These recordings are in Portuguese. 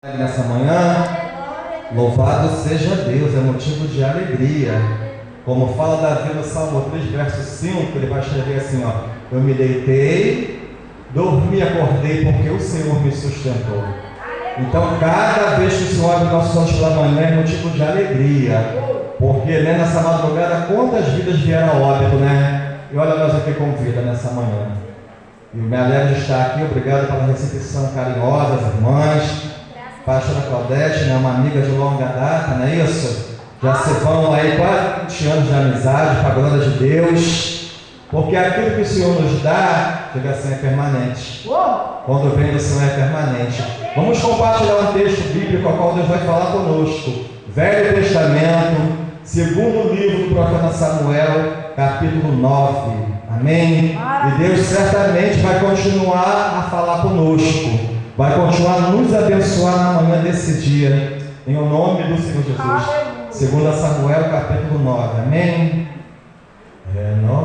Nessa manhã, louvado seja Deus, é motivo de alegria. Como fala Davi no Salmo 3, verso 5, ele vai escrever assim, ó: eu me deitei, dormi e acordei, porque o Senhor me sustentou. Então, cada vez que o Senhor abre nossos olhos pela manhã é motivo de alegria, porque nessa madrugada quantas vidas vieram ao óbito, né? E olha nós aqui com vida nessa manhã. E me alegro de estar aqui, obrigado pela recepção carinhosa, as irmãs. Pastora Claudete, né, uma amiga de longa data, não é isso? Já se vão aí quase 20 anos de amizade, para a glória de Deus, porque aquilo que o Senhor nos dá, diga assim, é permanente. Quando vem do Senhor é permanente. Vamos compartilhar um texto bíblico ao qual Deus vai falar conosco. Velho Testamento, segundo livro do profeta Samuel, capítulo 9. Amém? E Deus certamente vai continuar a falar conosco. Vai continuar a nos abençoar na manhã desse dia, em o nome do Senhor Jesus. Segundo Samuel, capítulo 9. Amém? Renova-me,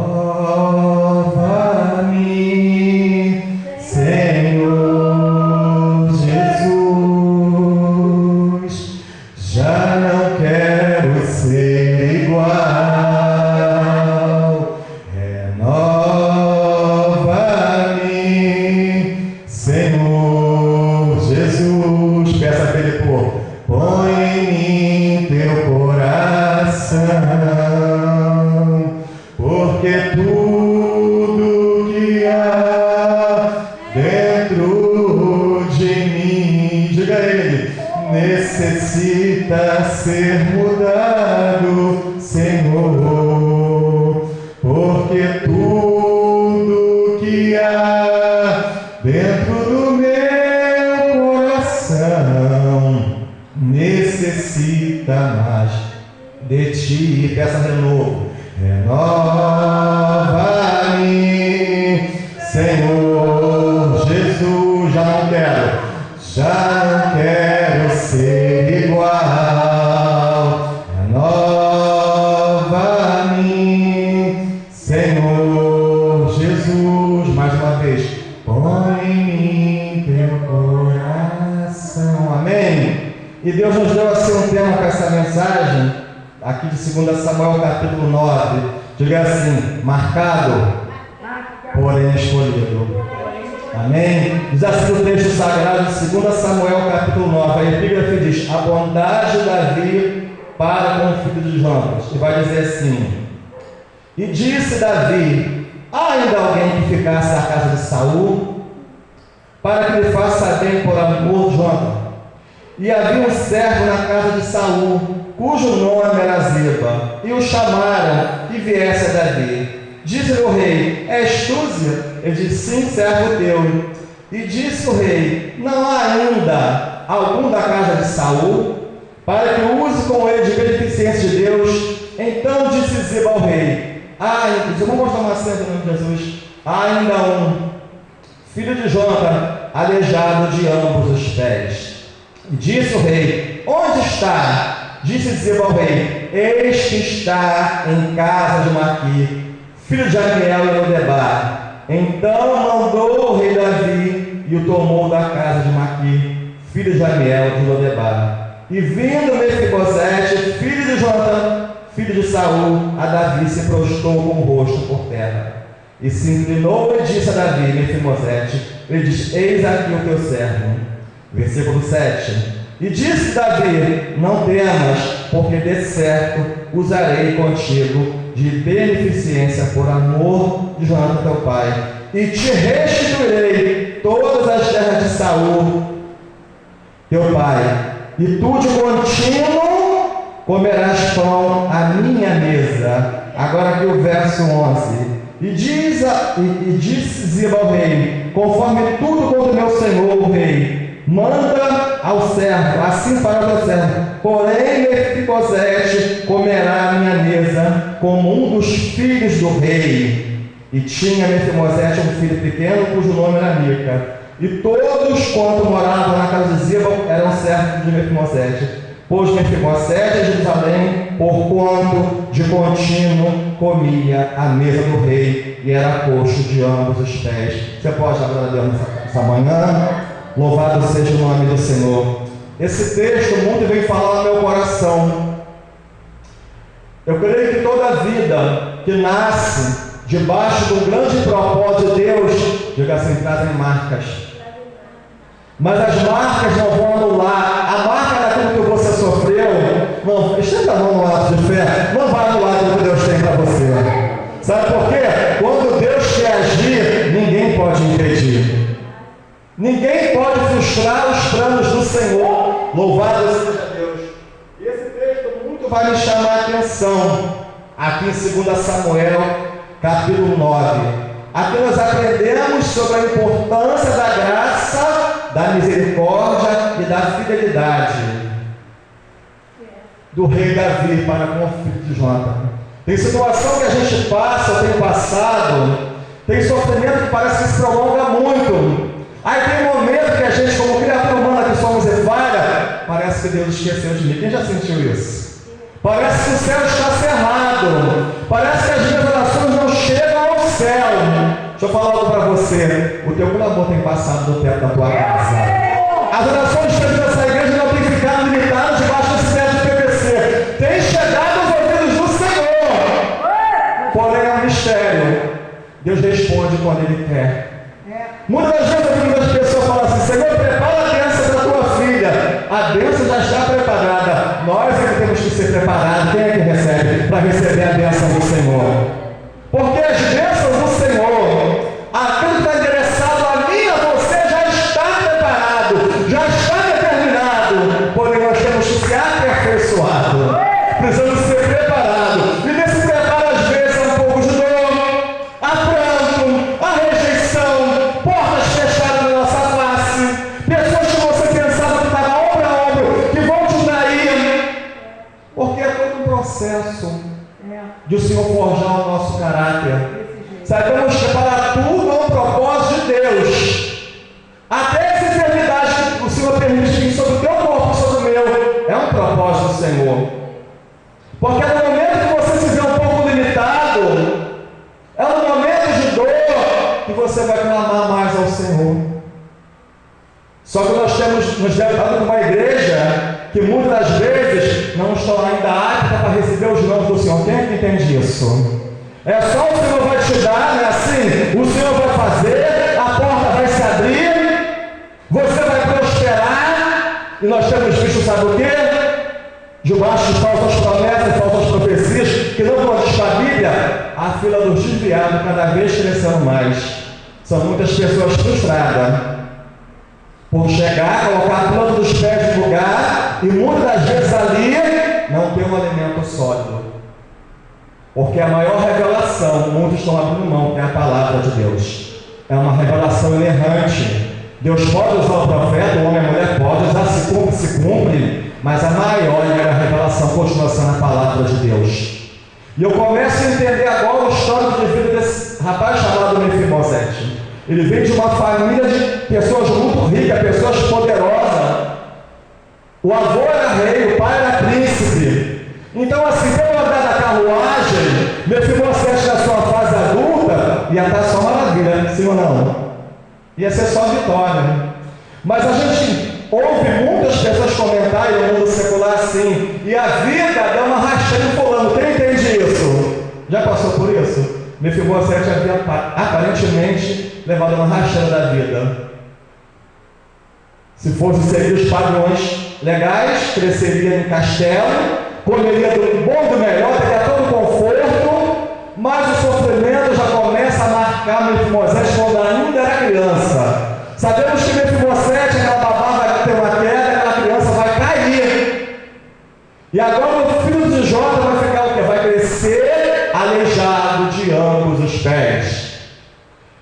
Senhor Jesus. Já não quero ser igual. Renova-me, Senhor. Peça para Ele, põe em mim teu coração, porque tudo que há dentro de mim, diga a Ele, necessita ser mudado, Senhor, porque tudo que há dentro do meu necessita mais de ti. Peça de novo. Renova-me, Senhor Jesus. Já não quero ser igual. Renova-me, Senhor Jesus. Mais uma vez. Põe em mim teu coração. Amém? E Deus nos deu assim um tema para essa mensagem, aqui de 2 Samuel capítulo 9, diga assim: marcado, porém escolhido. Amém? Diz assim o texto sagrado de 2 Samuel capítulo 9, a epígrafe diz: a bondade de Davi para com o filho de Jonas. E vai dizer assim: e disse Davi: há ainda alguém que ficasse à casa de Saul, para que lhe faça bem por amor de Jonas? E havia um servo na casa de Saul, cujo nome era Ziba, e o chamaram que viesse a Davi. Disse-lhe o rei: és tu, Ziba? Ele disse: sim, servo teu. E disse o rei: não há ainda algum da casa de Saul, para que use com ele de beneficência de Deus? Então disse Ziba ao rei: vamos mostrar uma cena do nome de Jesus. Há ainda um filho de Jonathan, aleijado de ambos os pés. E disse o rei: onde está? Disse Ziba ao rei: eis que está em casa de Maqui, filho de Amiel e Lodebar. Então mandou o rei Davi e o tomou da casa de Maqui, filho de Amiel e Lodebar. E vindo Mefibosete, filho de Jonatã, filho de Saul, a Davi se prostrou com o rosto por terra. E se inclinou e disse a Davi: Mefibosete. Ele diz: eis aqui o teu servo. Versículo 7. E disse Davi: não temas, porque de certo usarei contigo de beneficência por amor de Jonatã teu pai, e te restituirei todas as terras de Saul teu pai, e tu de contínuo comerás pão à minha mesa. Agora aqui o verso 11. E disse Ziba ao rei: conforme tudo contra o meu senhor o rei, manda ao servo, assim fará o teu servo. Porém, Mefibosete comerá a minha mesa como um dos filhos do rei. E tinha Mefibosete um filho pequeno, cujo nome era Mica. E todos quanto moravam na casa de Ziba eram servos de Mefibosete. Pois Mefibosete em Jerusalém, porquanto de contínuo comia a mesa do rei, e era coxo de ambos os pés. Você pode dar glória a Deus nessa manhã? Louvado seja o nome do Senhor. esse texto muito vem falar no meu coração. Eu creio que toda vida que nasce debaixo do grande propósito de Deus, diga assim, trazem marcas. Mas as marcas não vão anular. A marca daquilo que você sofreu, não, estenda a mão no ato de fé, não vai anular aquilo que Deus tem para você. Sabe por quê? Quando Deus quer agir, ninguém pode impedir. Ninguém pode frustrar os planos do Senhor. Louvado seja Deus. E esse texto muito vai me chamar a atenção. Aqui em 2 Samuel, capítulo 9. Aqui nós aprendemos sobre a importância da graça, da misericórdia e da fidelidade do rei Davi para com o filho de Jonathan. Tem situação que a gente passa, ou tem passado, tem sofrimento que parece que se prolonga muito. Aí tem um momento que a gente, como criatura humana que somos e falha, parece que Deus esqueceu de mim. Quem já sentiu isso? Parece que o céu está cerrado. Parece que as minhas orações não chegam ao céu. Deixa eu falar algo para você. O teu clamor tem passado do teto da tua casa. As orações feitas nessa igreja não têm ficado limitadas debaixo desse teto de PVC. Tem chegado aos ouvidos do Senhor. Porém é um mistério. Deus responde quando Ele quer. Muitas vezes as pessoas falam assim: Senhor, prepara a bênção da tua filha. A bênção já está preparada. Nós é que temos que ser preparados. Quem é que recebe? Para receber a bênção do Senhor. Porque as bênçãos do Senhor, aquilo que está endereçado a mim e a você, já está preparado, já está determinado. Porém nós temos que ser aperfeiçoados. Precisamos ser preparados. E nesse preparo às vezes é um pouco de dor, a pranto, a rejeição, portas fechadas na nossa face, pessoas que você pensava que estavam ombro a ombro, que vão te trair, porque é todo um processo de o Senhor forjar o nosso caráter. Sabemos que para tudo é um propósito de Deus. Até essa enfermidade que o Senhor permite sobre o teu corpo, sobre o meu, é um propósito do Senhor. Porque no momento que você se vê um pouco limitado, é no momento de dor que você vai clamar mais ao Senhor. Só que nós temos nos deparado com uma igreja que muitas vezes não estão ainda apta para receber os nomes do Senhor. Quem é que entende isso? É só o Senhor vai te dar, não é assim? O Senhor vai fazer, a porta vai se abrir, você vai prosperar, e nós temos visto, sabe o quê? Debaixo de falsas promessas, falsas profecias, que não condiz a Bíblia, a fila dos desviados cada vez crescendo mais. São muitas pessoas frustradas por chegar, colocar a planta dos pés no lugar, e muitas das vezes ali não tem um alimento sólido. Porque a maior revelação, muitos estão abrindo mão, que é a palavra de Deus. É uma revelação inerrante. Deus pode usar o profeta, o homem e a mulher pode usar, se cumpre, mas a maior e a revelação continua sendo a palavra de Deus. E eu começo a entender agora o histórico de vida desse rapaz chamado Mefibosete. Ele vem de uma família de pessoas muito ricas, pessoas poderosas. O avô era rei, o pai era príncipe. Então, assim, pelo andar da carruagem, Mefibosete na sua fase adulta, ia estar só maravilha, sim ou não? Ia ser só vitória. Mas a gente ouve muitas pessoas comentarem no mundo secular assim: e a vida dá uma rasteira em fulano. Quem entende isso? Já passou por isso? Mefibosete havia aparentemente levado uma rasteira da vida. Se fosse seguir os padrões legais, cresceria em castelo, comeria do bom e do melhor, teria todo o conforto, mas o sofrimento já começa a marcar Mefibosete quando ainda era criança. Sabemos que Mefibosete, aquela babá vai ter uma queda, aquela criança vai cair. E agora o filho de Jota vai ficar o quê? Vai crescer aleijado de ambos os pés.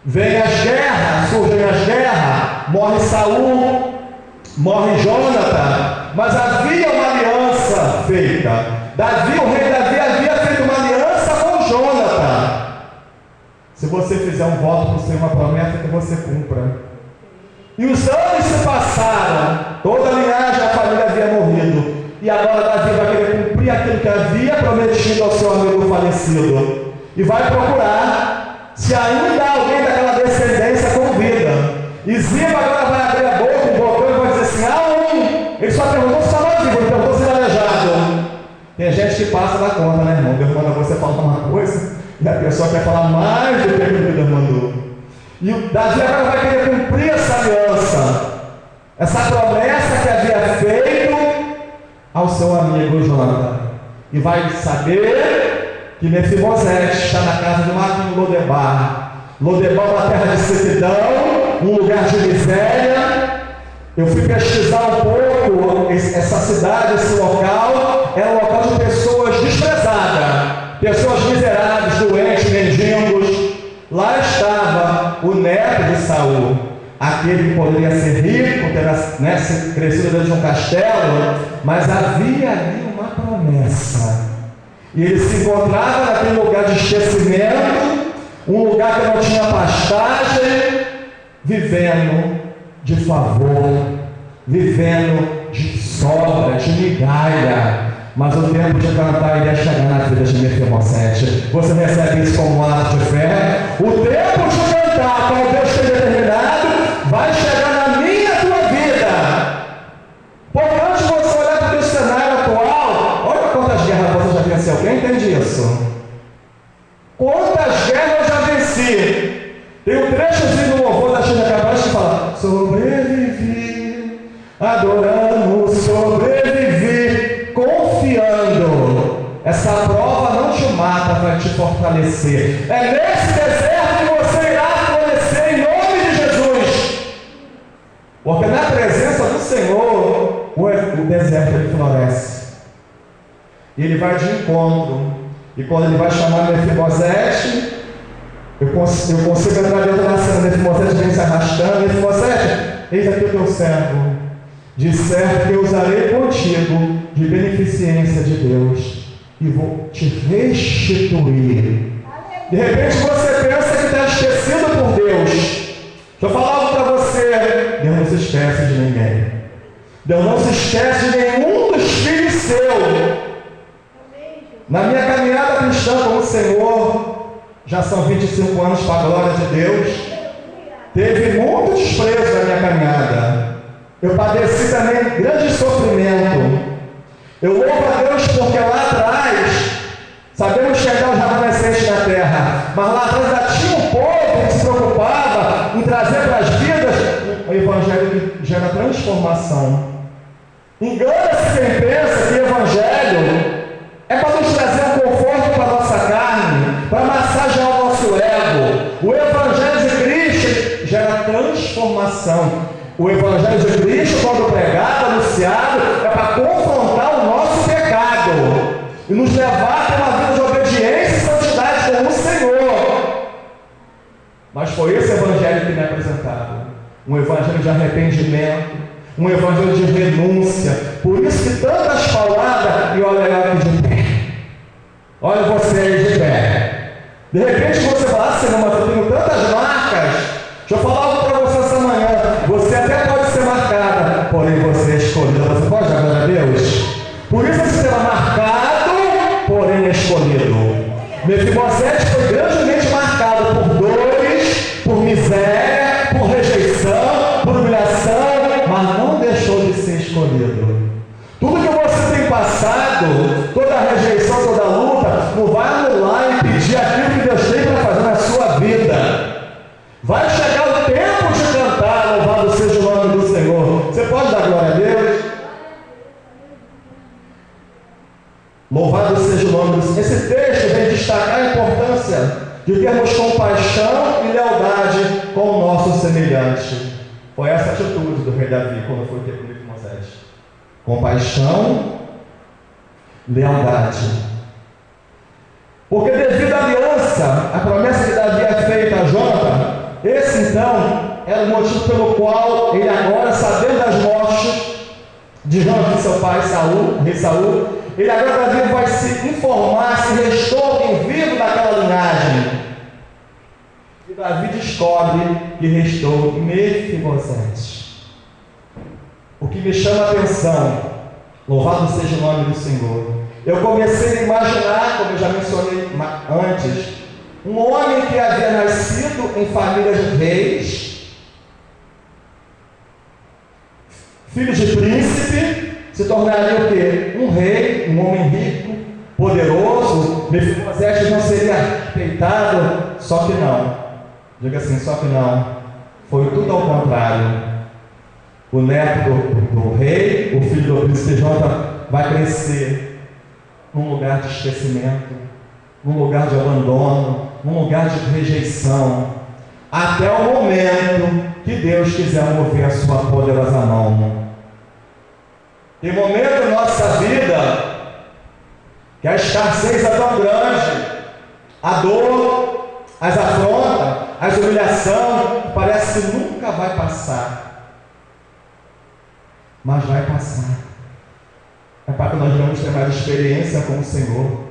Vem as guerras, surgem as guerras, morre Saul, morre Jonathan, mas havia uma aliança feita. Davi, o rei Davi, havia feito uma aliança com Jonathan. Se você fizer um voto por ser uma promessa, que você cumpra. E os anos se passaram, toda a linhagem da família havia morrido, e agora Davi vai querer cumprir aquilo que havia prometido ao seu amigo falecido, e vai procurar se ainda há alguém daquela descendência com vida. E Ziba agora vai abrir a boca, um botão, e vai dizer assim: há um. Ele só Tem gente que passa da conta, né, irmão? Deus manda você falar uma coisa e a pessoa quer falar mais do que Deus mandou. E o Davi agora vai querer cumprir essa aliança, essa promessa que havia feito ao seu amigo Jonathan. E vai saber que Mefibosete está na casa de Maquim Lodebar. Lodebar é uma terra de sequidão, um lugar de miséria. Eu fui pesquisar um pouco essa cidade, esse local. É um local de pessoas desprezadas, pessoas miseráveis, doentes, mendigos. Lá estava o neto de Saul, aquele que poderia ser rico, ter crescido dentro de um castelo, mas havia ali uma promessa. E ele se encontrava naquele lugar de esquecimento, um lugar que não tinha pastagem, vivendo de favor, vivendo de sobra, de migalha. Mas o tempo de cantar iria chegar na vida de Mefibosete. Você recebe isso como um ato de fé? O tempo de cantar, como Deus tem determinado, vai chegar na minha e na tua vida. Porque antes de você olhar para o cenário atual, olha quantas guerras você já venceu. Quem entende isso? Quantas guerras eu já venci? Tem um trechozinho do louvor da China Cabral que fala: sobrevivi, adorando, sobrevivi, confiando. Essa prova não te mata, vai te fortalecer. É nesse deserto que você irá florescer em nome de Jesus. Porque na presença do Senhor, o deserto ele floresce. E ele vai de encontro. E quando ele vai chamar Mefibosete, eu consigo entrar dentro da cena. Mefibosete vem se arrastando. Mefibosete, eis aqui o teu servo. De certo que eu usarei contigo de beneficência de Deus e vou te restituir. De repente você pensa que está esquecido por Deus. Deixa eu falar algo para você. Deus não se esquece de ninguém. Deus não se esquece de nenhum dos filhos seus. Na minha caminhada cristã com o Senhor, já são 25 anos para a glória de Deus, teve muito desprezo na minha caminhada. Eu padeci também grande sofrimento. Eu louvo a Deus porque lá atrás, sabemos chegar os remanescentes na terra, mas lá atrás já tinha um povo que se preocupava em trazer para as vidas o Evangelho que gera transformação. Engana-se quem pensa que o Evangelho é para nos trazer um conforto para a nossa carne, para massagear o nosso ego. O Evangelho de Cristo gera transformação. O Evangelho de Cristo, quando pregado, anunciado, é para confrontar o nosso pecado e nos levar a ter uma vida de obediência e santidade com o Senhor. Mas foi esse Evangelho que me apresentaram. Um Evangelho de arrependimento, um Evangelho de renúncia. Por isso que tantas palavras, e olha eu aqui de pé. Olha você aí de pé. De repente você fala: Senhor, mas eu tenho tantas marcas. Deixa eu falar algo para você essa manhã. Você até pode ser marcada, porém você é escolhida. Você pode dar glória a Deus? Por isso você será marcado, porém escolhido. Mefibosete foi grandemente marcado por dores, por miséria, por rejeição, por humilhação, mas não deixou de ser escolhido. Tudo que você tem passado, toda a rejeição, toda a luta, não vai anular e impedir aquilo que Deus tem para fazer na sua vida. Vai chegar o tempo de cantar, louvado seja o nome do Senhor. Você pode dar glória a Deus? Louvado seja o nome do Senhor. Esse texto vem destacar a importância de termos compaixão e lealdade com o nosso semelhante. Foi essa atitude do rei Davi quando foi ter com Mefibosete. Compaixão, lealdade. Porque devido à aliança, a promessa que Davi é feita a Jonathan, esse então era o motivo pelo qual ele agora, sabendo das mortes de Jonathan e seu pai Saul, rei Saul, ele agora Davi vai se informar se restou alguém vivo daquela linhagem. E Davi descobre que restou Mefibosete. O que me chama a atenção, louvado seja o nome do Senhor, eu comecei a imaginar, como eu já mencionei antes, um homem que havia nascido em família de reis, filho de príncipe, se tornaria o quê? Um rei. rei, um homem rico, poderoso. Mefibosete não seria respeitado, só que não. Diga assim, só que não. Foi tudo ao contrário. O neto do rei, o filho do príncipe Jota, vai crescer num lugar de esquecimento, num lugar de abandono, num lugar de rejeição, até o momento que Deus quiser mover a sua poderosa mão. Tem momento em nossa vida que a escassez é tão grande, a dor, as afrontas, as humilhações, parece que nunca vai passar. Mas vai passar. É para que nós vamos ter mais experiência com o Senhor.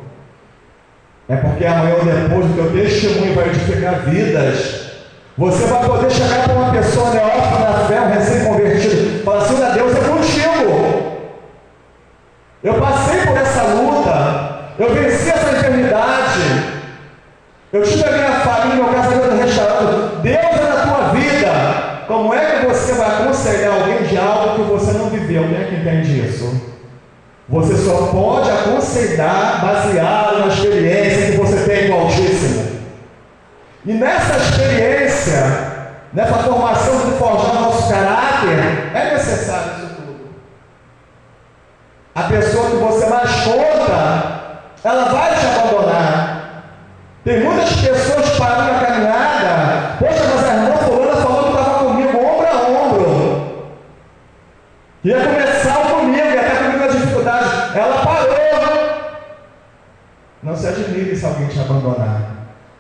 É porque amanhã ou depois o teu testemunho vai edificar vidas. Você vai poder chegar para uma pessoa neófita na fé, um recém-convertido, e falar assim: olha, Deus é contigo. Eu passei por essa luta, eu venci essa enfermidade, eu tive a minha família, meu casamento restaurado. Deus é na tua vida. Como é que você vai aconselhar alguém de algo que você não viveu? Quem é que entende isso? Você só pode aconselhar baseado na experiência que você tem com o Altíssimo. E nessa experiência, nessa formação de forjar nosso caráter, é necessário isso tudo. A pessoa que você mais conta, ela vai te abandonar. Tem muitas pessoas parando na caminhada. Poxa, mas a irmã fulana falou que estava comigo ombro a ombro. Ia começar comigo, ia estar comigo na dificuldade. Ela parou. Não se admire se alguém te abandonar.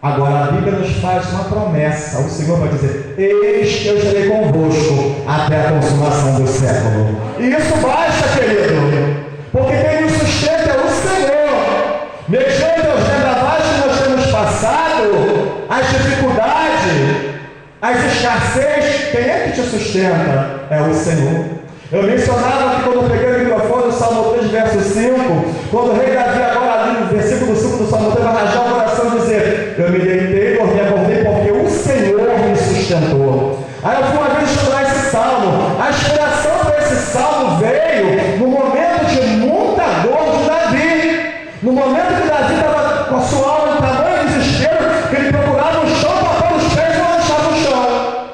Agora a Bíblia nos faz uma promessa. O Senhor vai dizer: eis que eu estarei convosco até a consumação do século. E isso basta, querido, porque quem nos sustenta é o Senhor. Mediante os vendavais que nós temos passado, as dificuldades, as escassez, quem é que te sustenta? É o Senhor. Eu mencionava que quando eu peguei o microfone do Salmo 3, verso 5, quando o rei Davi, agora ali no versículo 5 do Salmo 3, vai rajar o coração e dizer: eu me deitei, dormi, acordei, porque o Senhor me sustentou. Aí eu fui uma vez estudar esse salmo. A inspiração para esse salmo veio no momento de muita dor de Davi. No momento que Davi estava com a sua alma em tamanho desespero, que ele procurava o chão, tapava os pés e não achava o chão.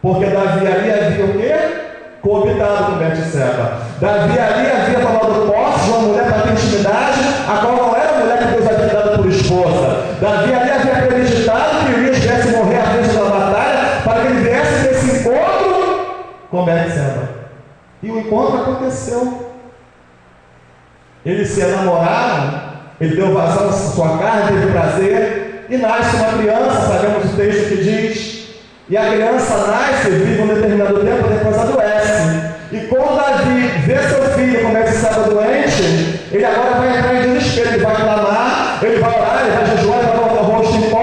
Porque Davi ali havia o quê? Coabitado com Betseba. Davi ali havia tomado posse de uma mulher para ter intimidade, a qual não era a mulher que Deus havia dado por esposa. Davi ali havia premeditado que Urias viesse morrer à frente da batalha, para que ele viesse desse encontro com Betseba. E o encontro aconteceu. Eles se enamoraram, ele deu vazão à sua carne, teve prazer, e nasce uma criança, sabemos o texto que diz. E a criança nasce, vive um determinado tempo, depois adoece. E quando Davi vê seu filho como é que estava doente, ele agora vai entrar em desespero, ele vai clamar, ele vai orar, ele vai jejuar, ele vai colocar o rosto em pó.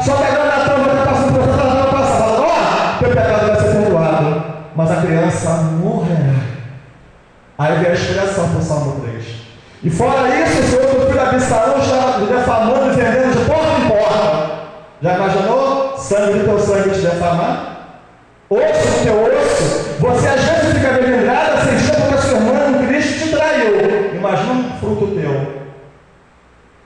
Só que agora na tampa está passando por essa tampa, falando: ó, teu pecado vai ser perdoado. Mas a criança morrerá. Aí vem a inspiração para o Salmo 3. E fora isso, o seu outro filho Absalão está defamando e vendendo de porta em porta. Já imaginou? Sangue do teu sangue te defamar? Osso do teu osso? Você às vezes fica bem lembrado, sentindo porque a sua irmã em Cristo te traiu. Imagina um fruto teu.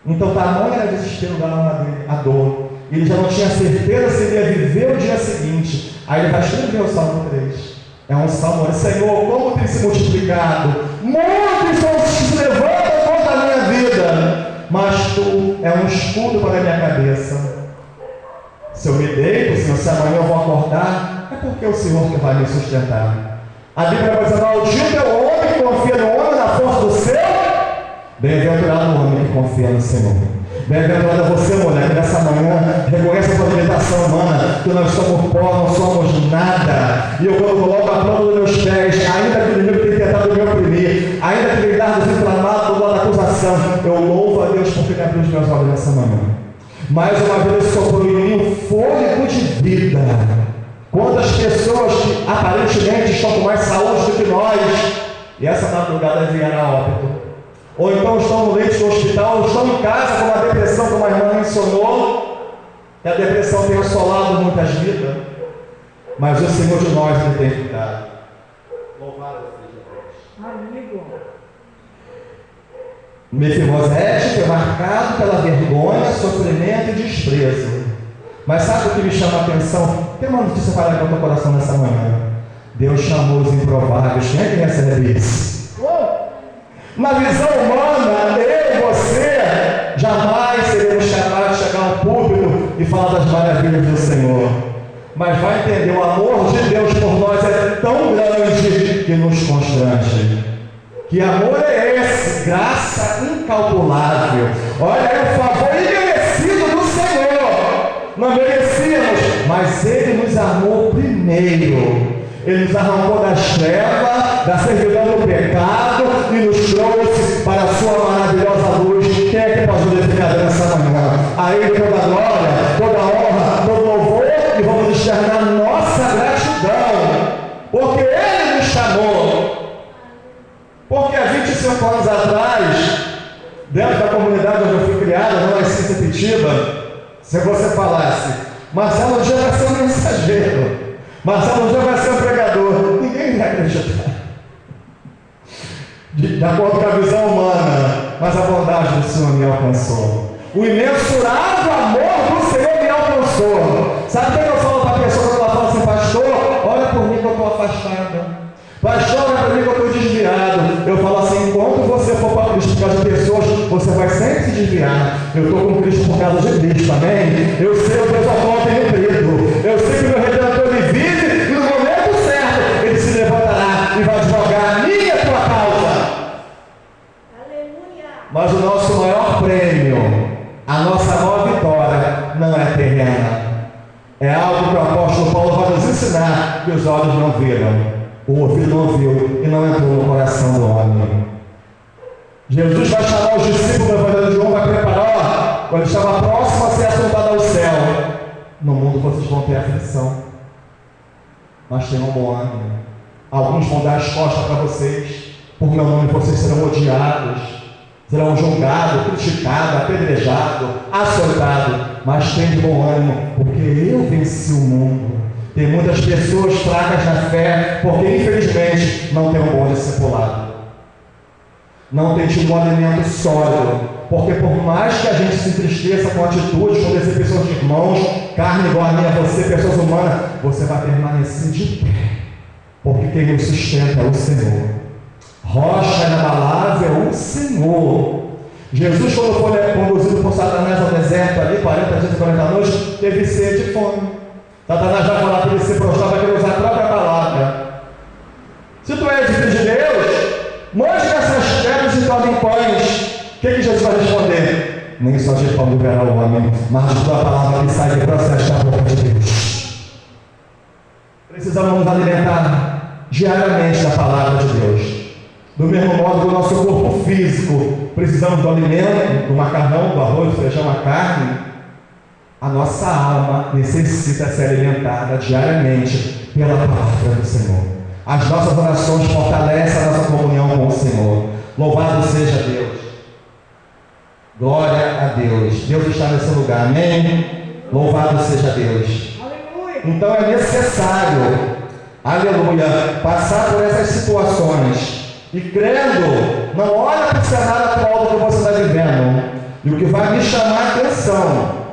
Então tamanho era desespero da alma dele, a dor. Ele já não tinha certeza se ele ia viver o dia seguinte. Aí ele vai escrever o Salmo 3. É um salmo: Senhor, como tem se multiplicado, muitos são os que se levantam contra a minha vida, mas tu é um escudo para a minha cabeça. Se eu me deito, Senhor, se amanhã eu vou acordar, é porque é o Senhor que vai me sustentar. A Bíblia vai dizer: maldito é o homem que confia no homem, na força do seu. Bem-aventurado o homem que confia no Senhor. Bem-aventurado é você, mulher, que nessa manhã reconhece a sua limitação humana, que nós somos pó, não somos nada. E eu, quando coloco a planta dos meus pés, ainda que o inimigo tenha tentado me oprimir, ainda que ele dardos inflamados do lado da acusação, eu louvo a Deus porque ele abriu os meus olhos nessa manhã. Mais uma vez soprou em mim um fôlego de vida. Quantas pessoas que aparentemente estão com mais saúde do que nós, e essa madrugada vieram a óbito, ou então estão no leito do hospital, ou estão em casa com uma depressão, como a irmã mencionou, que a depressão tem assolado muitas vidas, mas o Senhor de nós não tem cuidado. Louvado seja Deus. Amigo. Mefibosete foi marcado pela vergonha, sofrimento e desprezo. Mas sabe o que me chama a atenção? Tem uma notícia para dar para o teu coração nessa manhã. Deus chamou os improváveis. Quem é que recebe isso? Na visão humana, eu e você jamais seremos capazes de chegar ao púlpito e falar das maravilhas do Senhor. Mas vai entender, o amor de Deus por nós é tão grande que nos constrange. Que amor é esse? Graça incalculável. Olha, é o favor imerecido do Senhor. Não merecíamos, mas Ele nos amou primeiro. Ele nos arrancou das trevas, da servidão do pecado e nos trouxe para a sua maravilhosa luz. Quem é que pode definir nessa manhã? A Ele toda a glória, toda a honra, todo louvor, e vamos externar nossa gratidão, porque Ele nos chamou. Porque há 25 anos atrás, dentro da comunidade onde eu fui criado, não é em Sepetiba, se você falasse, Marcelo um dia vai ser um mensageiro, Marcelo um dia vai ser um pregador, ninguém vai acreditar. De acordo com a visão humana, mas a bondade do Senhor me alcançou. O imensurável amor do Senhor me alcançou. Sabe o que eu falo para a pessoa quando ela fala assim, pastor, olha por mim que eu estou afastada. Pastor, olha para mim que eu estou desviado. Eu falo assim, enquanto você for para Cristo por causa de pessoas, você vai sempre se desviar. Eu estou com Cristo por causa de Cristo, amém? Eu sei o Deus ao qual eu tenho crido. Eu sei que o meu Redentor ele vive e no momento certo ele se levantará e vai advogar a minha e a tua causa. Aleluia! Mas o nosso maior prêmio, a nossa maior vitória, não é terrena. É algo que o apóstolo Paulo vai nos ensinar que os olhos não viram. O ouvido não ouviu e não entrou no coração do homem. Jesus vai chamar os discípulos do Evangelho de João, vai preparar, quando estava próximo a ser assuntado ao céu. No mundo vocês vão ter aflição, mas tenham bom ânimo. Alguns vão dar as costas para vocês, por meu nome vocês serão odiados, serão julgados, criticados, apedrejados, açoitados, mas tenham bom ânimo, porque eu venci o mundo. Tem muitas pessoas fracas na fé, porque infelizmente não tem um bom discipulado. Não tem tido um alimento sólido, porque por mais que a gente se entristeça com atitudes, com descer pessoas de irmãos, carne igual a minha, você, pessoas humanas, você vai permanecer de pé, porque quem nos sustenta é o Senhor. Rocha inabalável, o Senhor. Jesus, quando foi conduzido por Satanás ao deserto, ali 40 dias e 40 noites, teve sede e fome. Satanás vai falar para ele se prostrar, vai querer usar a própria palavra. Se tu és filho de Deus, mande essas pedras e tornem pães. O que Jesus vai responder? Nem só de pão viverá o homem, mas de tua palavra que sai do processo da boca de Deus. Precisamos nos alimentar diariamente da palavra de Deus. Do mesmo modo que o nosso corpo físico precisamos do alimento, do macarrão, do arroz, do feijão, a carne, a nossa alma necessita ser alimentada diariamente pela palavra do Senhor. As nossas orações fortalecem a nossa comunhão com o Senhor. Louvado seja Deus. Glória a Deus. Deus está nesse lugar, amém? Louvado seja Deus. Aleluia. Então é necessário, aleluia, passar por essas situações e crendo, não olha para o cenário atual do que você está vivendo. E o que vai me chamar a atenção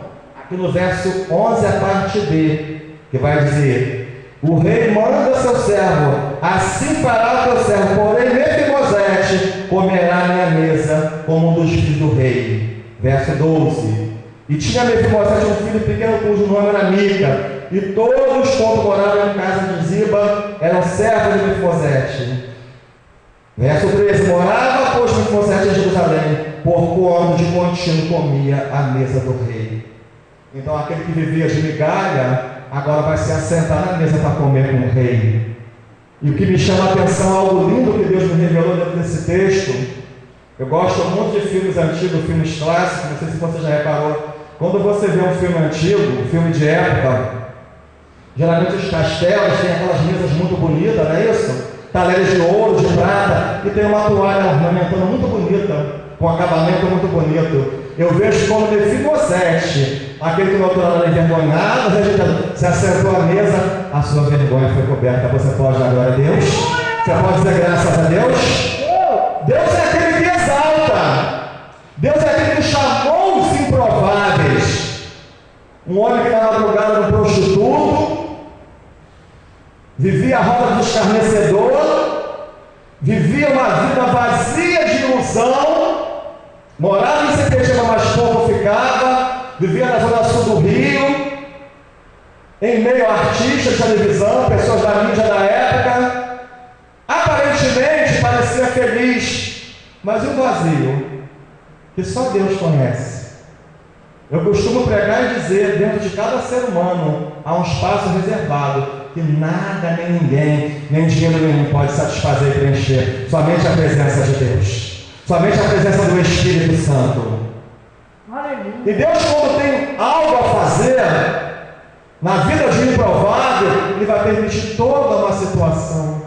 aqui no verso 11, a parte B, que vai dizer: o rei manda seu servo, assim fará o teu servo, porém Mefibosete comerá minha mesa como um dos filhos do rei. Verso 12: e tinha Mefibosete um filho pequeno cujo nome era Mica, e todos quanto moravam em casa de Ziba eram servos de Mefibosete. Verso 13: morava, pois, Mefibosete em Jerusalém, porquanto de contínuo comia a mesa do rei. Então aquele que vivia de migalha, agora vai se assentar na mesa para comer com o rei. E o que me chama a atenção, algo lindo que Deus me revelou dentro desse texto. Eu gosto muito de filmes antigos, filmes clássicos, não sei se você já reparou. Quando você vê um filme antigo, um filme de época, geralmente os castelos têm aquelas mesas muito bonitas, não é isso? Talheres de ouro, de prata, e tem uma toalha ornamentando muito bonita, com acabamento muito bonito. Eu vejo como Mefibosete, aquele que no outro lado era envergonhado, rejeitado, se assentou à mesa, a sua vergonha foi coberta. Você pode dar glória a Deus? Você pode dizer graças a Deus? Deus é aquele que exalta. escarnecedor, vivia uma vida vazia de ilusão, morava em Sepetiba, mas pouco ficava, vivia na zona sul do Rio, em meio a artistas de televisão, pessoas da mídia da época, aparentemente parecia feliz, mas e o vazio, que só Deus conhece. Eu costumo pregar e dizer, dentro de cada ser humano, há um espaço reservado, que nada, nem ninguém, nem dinheiro nenhum pode satisfazer e preencher, somente a presença de Deus, somente a presença do Espírito Santo. Aleluia. E Deus, quando tem algo a fazer na vida de um improvável, Ele vai permitir toda uma situação,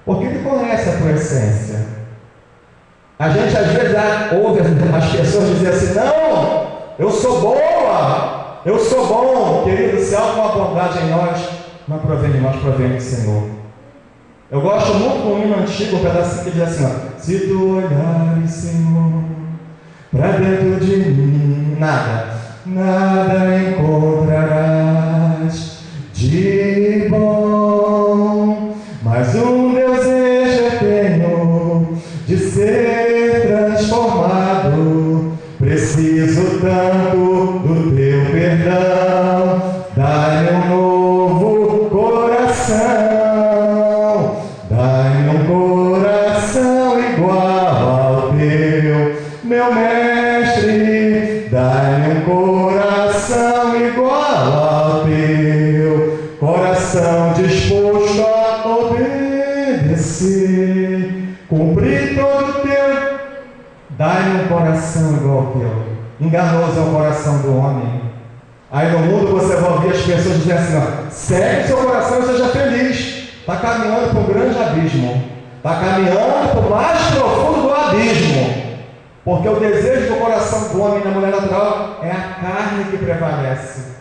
porque Ele conhece a tua essência. A gente às vezes ouve as pessoas dizer assim, não, eu sou boa, eu sou bom. Querido, se há alguma bondade em nós, não provém de nós, provém do Senhor. Eu gosto muito de um hino antigo, um pedacinho que diz assim, ó, se tu olhares, Senhor, para dentro de mim, nada encontrarás de bom, mas um desejo eterno de ser transformado. Preciso tanto do teu perdão, dai-me um novo coração, dai-me um coração igual ao teu, meu mestre, dai-me um coração igual ao teu, coração disposto a obedecer, cumprir todo o teu. Dai-me um coração igual ao teu. Enganoso é o coração do homem. Aí no mundo você vai ouvir as pessoas dizendo assim, ó, segue seu coração e seja feliz. Está caminhando para um grande abismo. Está caminhando para o mais profundo do abismo. Porque o desejo do coração do homem e da mulher natural é a carne que prevalece.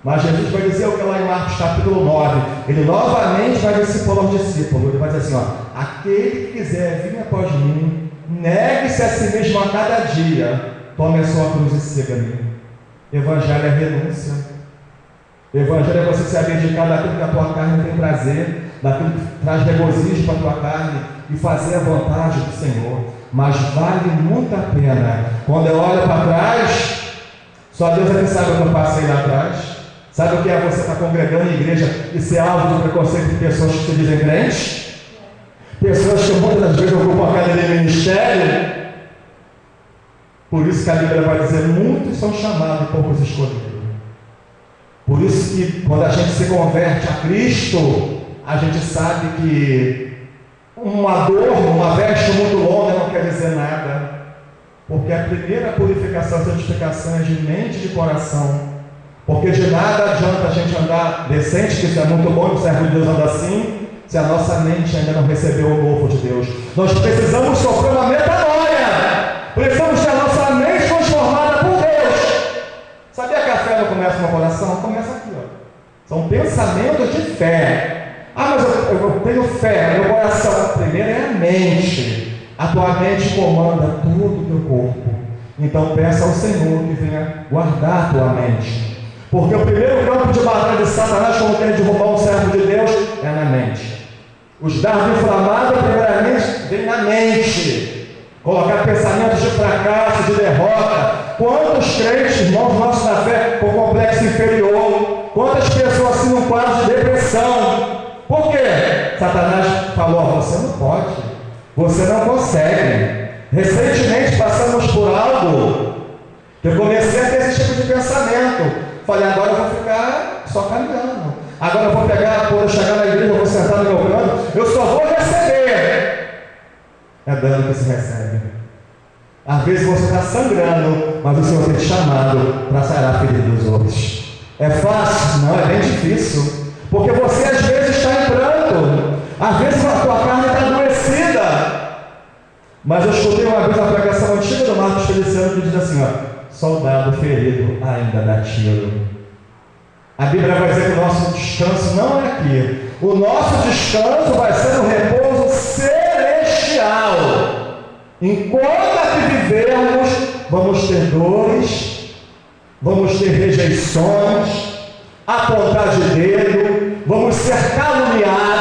Mas Jesus vai dizer o que lá em Marcos capítulo 9. Ele novamente vai discipular os discípulos. Ele vai dizer assim, ó, aquele que quiser vir após mim, negue-se a si mesmo a cada dia, tome a sua cruz e siga-me. Evangelho é renúncia. Evangelho é você se abdicar daquilo que a tua carne tem prazer, daquilo que traz regozijo para a tua carne e fazer a vontade do Senhor. Mas vale muito a pena. Quando eu olho para trás, só Deus é que sabe o que eu passei lá atrás. Sabe o que é você estar congregando em igreja e ser alvo de preconceito de pessoas que se dizem crentes? Pessoas que muitas das vezes ocupam a cadeira de ministério. Por isso que a Bíblia vai dizer, muitos são chamados e poucos escolhidos. Por isso que quando a gente se converte a Cristo, a gente sabe que uma dor, uma veste muito longa não quer dizer nada. Porque a primeira purificação e santificação é de mente e de coração. Porque de nada adianta a gente andar decente, que isso é muito bom, o servo de Deus anda assim, se a nossa mente ainda não recebeu o novo de Deus. Nós precisamos sofrer uma metanoia. Precisamos ter a nossa mente transformada por Deus. Sabia que a fé não começa no coração? Começa aqui, ó. São pensamentos de fé. Ah, mas eu tenho fé, meu coração. Primeiro é a mente. A tua mente comanda todo o teu corpo. Então peça ao Senhor que venha guardar a tua mente. Porque o primeiro campo de batalha de Satanás, quando quer derrubar um servo de Deus, é na mente. Os dardos inflamados, primeiramente, vêm na mente. Colocar pensamentos de fracasso, de derrota. Quantos crentes, irmãos nossos da fé, com complexo inferior? Quantas pessoas assim num quadro de depressão? Por quê? Satanás falou, você não pode, você não consegue. Recentemente passamos por algo que eu comecei a ter esse tipo de pensamento. Falei, agora eu vou ficar só caminhando. Agora eu vou pegar, quando eu chegar na igreja, eu vou sentar no meu canto, eu só vou receber. É dano que se recebe. Às vezes você está sangrando, mas o Senhor tem te chamado para sarar a ferida dos outros. É fácil? Não, é bem difícil. Porque você às vezes está em pranto. Às vezes a tua carne está adoecida. Mas eu escutei uma vez a pregação antiga do Marcos Feliciano que diz assim, ó, soldado ferido ainda dá tiro. A Bíblia vai dizer que o nosso descanso não é aqui. O nosso descanso vai ser no repouso celestial. Enquanto aqui vivermos, vamos ter dores, vamos ter rejeições, apontar de dedo, vamos ser caluniados,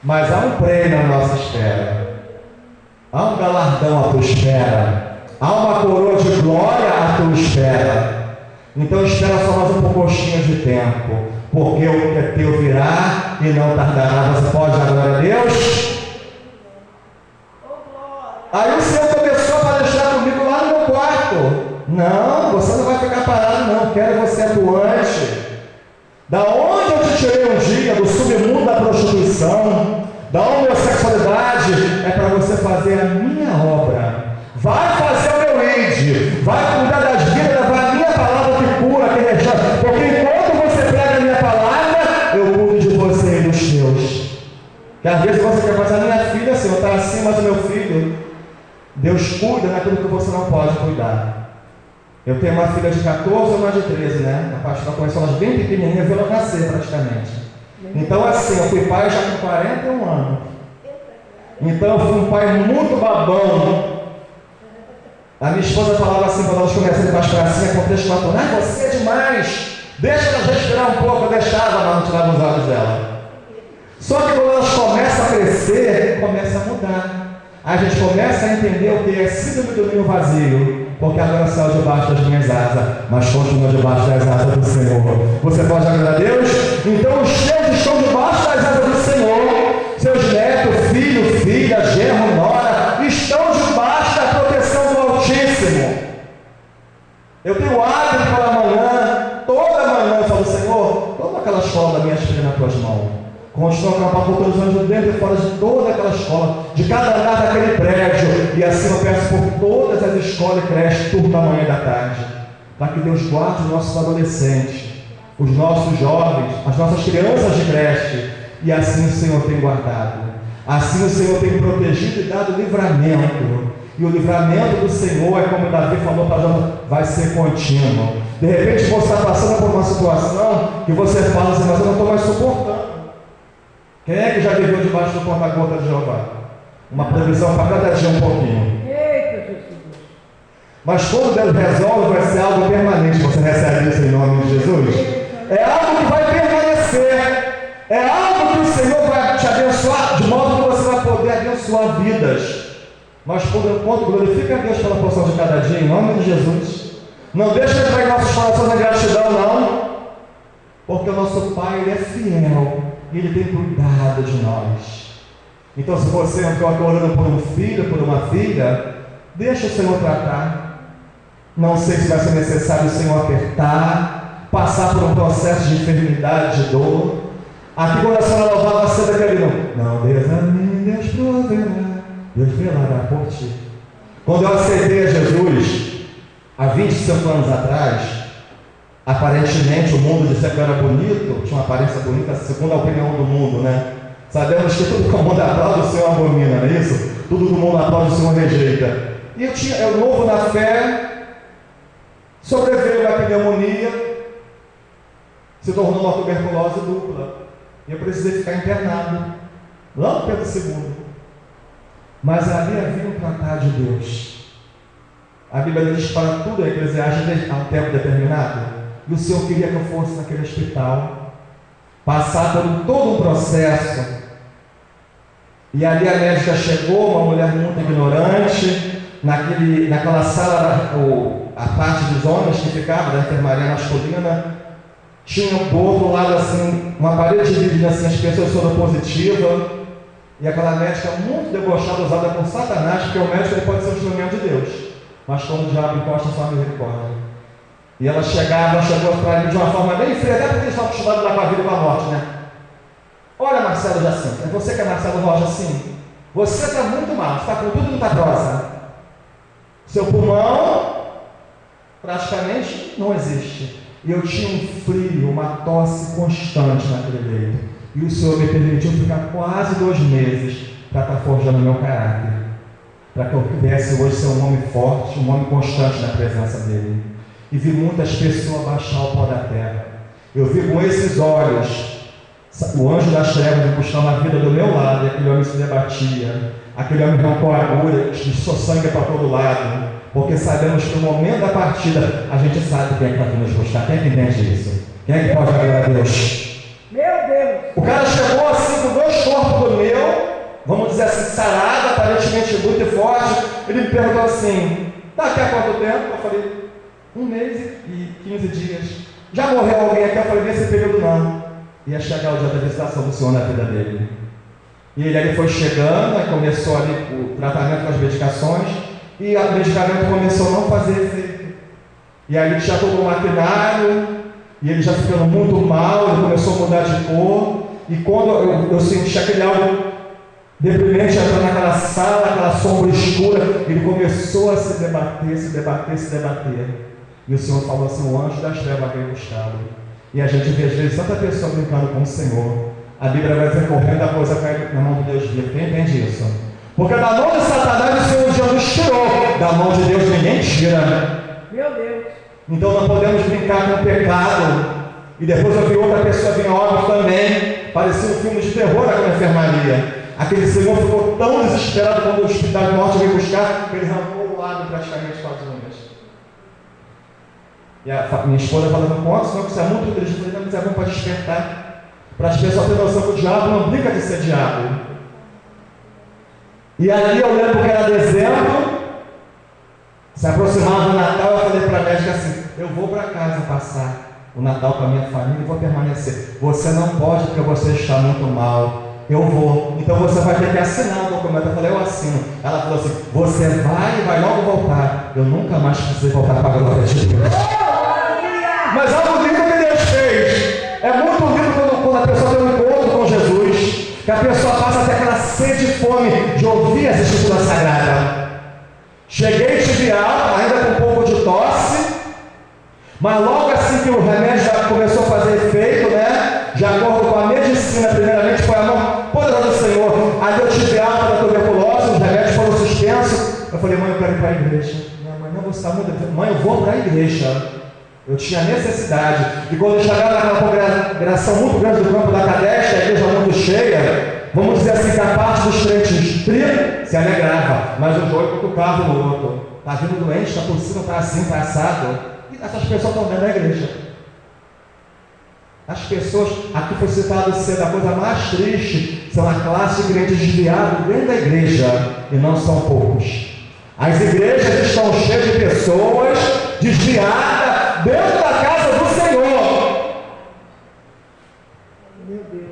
Mas há um prêmio à nossa espera. Há um galardão à tua espera. Há uma coroa de glória à tua espera. Então espera só mais um pouquinho de tempo, porque o que é teu virá e não tardará. Você pode dar glória a Deus? Aí o Senhor começou a palestrar comigo lá no meu quarto. Não, você não vai ficar parado não, quero você atuante. Da onde eu te tirei um dia, do submundo da prostituição, da homossexualidade, é para você fazer a minha obra. Vai fazer o meu ID, vai cuidar das vidas, levar a minha palavra que cura, que restaura. Porque enquanto você prega a minha palavra, eu cuido de você e dos teus. Que às vezes você quer fazer a minha filha, Senhor, está acima do meu filho. Deus cuida daquilo que você não pode cuidar. Eu tenho uma filha de 14 e uma de 13, né? A pastora conheceu elas bem pequenininhas, viu ela nascer praticamente. Então assim, eu fui pai já com 41 anos. Então eu fui um pai muito babão. A minha esposa falava assim, quando elas começaram com as pracinhas com 3, 4 anos, ah, você é demais, deixa elas respirar um pouco. Eu deixava, mas não tirava os olhos dela. Só que quando elas começam a crescer, começa a mudar. A gente começa a entender o que é síndrome do ninho vazio, porque agora saiu debaixo das minhas asas, mas continua debaixo das asas do Senhor. Você pode agradar a Deus? Então os teus estão debaixo das asas do Senhor. Seus netos, filho, filha, genro, nora, estão debaixo da proteção do Altíssimo. Eu tenho o hábito pela manhã, toda manhã eu falo, Senhor, toma aquela escola da minha filha nas tuas mãos. Constrói um campo por todos os anos dentro e fora de toda aquela escola, de cada andar daquele prédio, e assim eu peço por todas as escolas e creches, turno da manhã e da tarde, para que Deus guarde os nossos adolescentes, os nossos jovens, as nossas crianças de creche, e assim o Senhor tem guardado, assim o Senhor tem protegido e dado livramento, e o livramento do Senhor é como Davi falou para Jó, vai ser contínuo. De repente você está passando por uma situação que você fala assim, mas eu não estou mais suportando. Quem é que já viveu debaixo do conta-gota de Jeová? Uma previsão para cada dia um pouquinho. Mas quando Deus resolve, vai ser algo permanente. Você recebe isso em nome de Jesus? É algo que vai permanecer. É algo que o Senhor vai te abençoar, de modo que você vai poder abençoar vidas. Mas por enquanto, glorifica a Deus pela porção de cada dia, em nome de Jesus. Não deixa entrar em nossos corações a gratidão, não. Porque o nosso Pai, Ele é fiel. E Ele tem cuidado de nós. Então, se você entrou orando por um filho, por uma filha, deixa o Senhor tratar. Não sei se vai ser necessário o Senhor apertar, passar por um processo de enfermidade, de dor. Aqui quando a senhora louvava cedo aquele não desanime, Deus proverá, Deus velará por ti. Quando eu aceitei a Jesus, há 25 anos atrás, aparentemente o mundo dizia que eu era bonito, tinha uma aparência bonita, segundo a opinião do mundo, né? Sabemos que tudo que o mundo aplaude, o Senhor abomina, não é isso? Tudo que o mundo aplaude, o Senhor rejeita. E eu novo na fé, sobreveio uma pneumonia, se tornou uma tuberculose dupla. E eu precisei ficar internado, lá no Pedro II. Mas ali havia um tratado de Deus. A Bíblia diz para tudo, a Eclesiastes, há um tempo determinado. E o Senhor queria que eu fosse naquele hospital, passar por todo um processo. E ali a médica chegou, uma mulher muito ignorante, naquela sala, a parte dos homens que ficava, da enfermaria masculina, tinha do outro lado assim, uma parede dividida assim, as pessoas soropositivas, e aquela médica muito debochada, usada por Satanás, porque o médico ele pode ser um instrumento de Deus, mas quando o diabo encosta, só misericórdia. E ela chegou para mim de uma forma bem fria, até porque eles estão acostumados lá com a vida e com a morte, né? Olha, Marcelo Jacinto, é você que é Marcelo Rocha, sim. Você está muito mal, está com tudo muita prosa. Seu pulmão praticamente não existe. E eu tinha um frio, uma tosse constante naquele leito. E o Senhor me permitiu ficar quase 2 meses para estar forjando meu caráter. Para que eu pudesse hoje ser um homem forte, um homem constante na presença dEle. E vi muitas pessoas baixar o pó da terra. Eu vi com esses olhos o anjo das trevas me puxando a vida do meu lado, e aquele homem se debatia, aquele homem arrancou a agulha, expulsou sangue para todo lado, porque sabemos que no momento da partida, a gente sabe quem é que está vindo nos buscar. Quem é que entende isso? Quem é que pode agradar a Deus? Meu Deus! O cara chegou assim com 2 corpos do meu, ele me perguntou assim, daqui a quanto tempo? Eu falei, 1 mês e 15 dias. Já morreu alguém aqui? Eu falei, nesse período não. Ia chegar o dia da visitação do Senhor na vida dele. E ele foi chegando, aí começou ali o tratamento com as medicações, e o medicamento começou a não fazer efeito. E aí ele tinha todo o maquinário, e ele já ficando muito mal, ele começou a mudar de cor, e quando eu senti aquele algo deprimente entrando naquela sala, aquela sombra escura, ele começou a se debater, se debater, se debater. E o Senhor falou assim, o anjo das trevas veio buscá-lo. E a gente vê às vezes tanta pessoa brincando com o Senhor. A Bíblia vai dizer, correndo a coisa cai na mão de Deus vivo. Quem entende isso? Porque da mão de Satanás o Senhor já nos tirou. Da mão de Deus ninguém tira. Meu Deus. Então não podemos brincar com o pecado. E depois eu vi outra pessoa vir a óbito também. Parecia um filme de terror naquela enfermaria. Aquele senhor ficou tão desesperado quando o hospital de morte veio buscar, que ele arrancou o lábio praticamente com as unhas. E a minha esposa falando, conta, senão que isso é muito triste. Eu falei, não, mas é bom para despertar. Para as pessoas terem noção que o diabo não brinca de ser diabo. E ali eu lembro que era dezembro, se aproximava o Natal, eu falei para a médica assim, eu vou para casa passar o Natal com a minha família e vou permanecer. Você não pode porque você está muito mal. Eu vou, então você vai ter que assinar o documento. Eu falei, eu assino. Ela falou assim, você vai e vai logo voltar. Eu nunca mais precisei voltar para a glória de Deus. Mas algo lindo que Deus fez. É muito lindo quando a pessoa tem um encontro com Jesus, que a pessoa passa a ter aquela sede e fome de ouvir as Escrituras Sagradas. Cheguei, tive alta, ainda com um pouco de tosse, mas logo assim que o remédio já começou a fazer efeito, né? De acordo com a medicina, primeiramente foi a mão poderosa do Senhor. Ali eu tive alta da tuberculose, os remédios foram suspensos. Eu falei, mãe, eu quero ir para a igreja. Minha mãe, não, você está muito. Mãe, eu vou para a igreja. Eu tinha necessidade. E quando eu chegava naquela congregação muito grande do campo da Cadeste, a igreja muito cheia, vamos dizer assim, que a parte dos crentes trilha se alegrava, mas o joio cutucava no outro. Está vindo doente, está tossindo, está assim, está assado. E essas pessoas estão dentro da igreja. As pessoas, aqui foi citado ser a coisa mais triste, são a classe de crentes desviados dentro da igreja, e não são poucos. As igrejas estão cheias de pessoas desviadas dentro da casa do Senhor.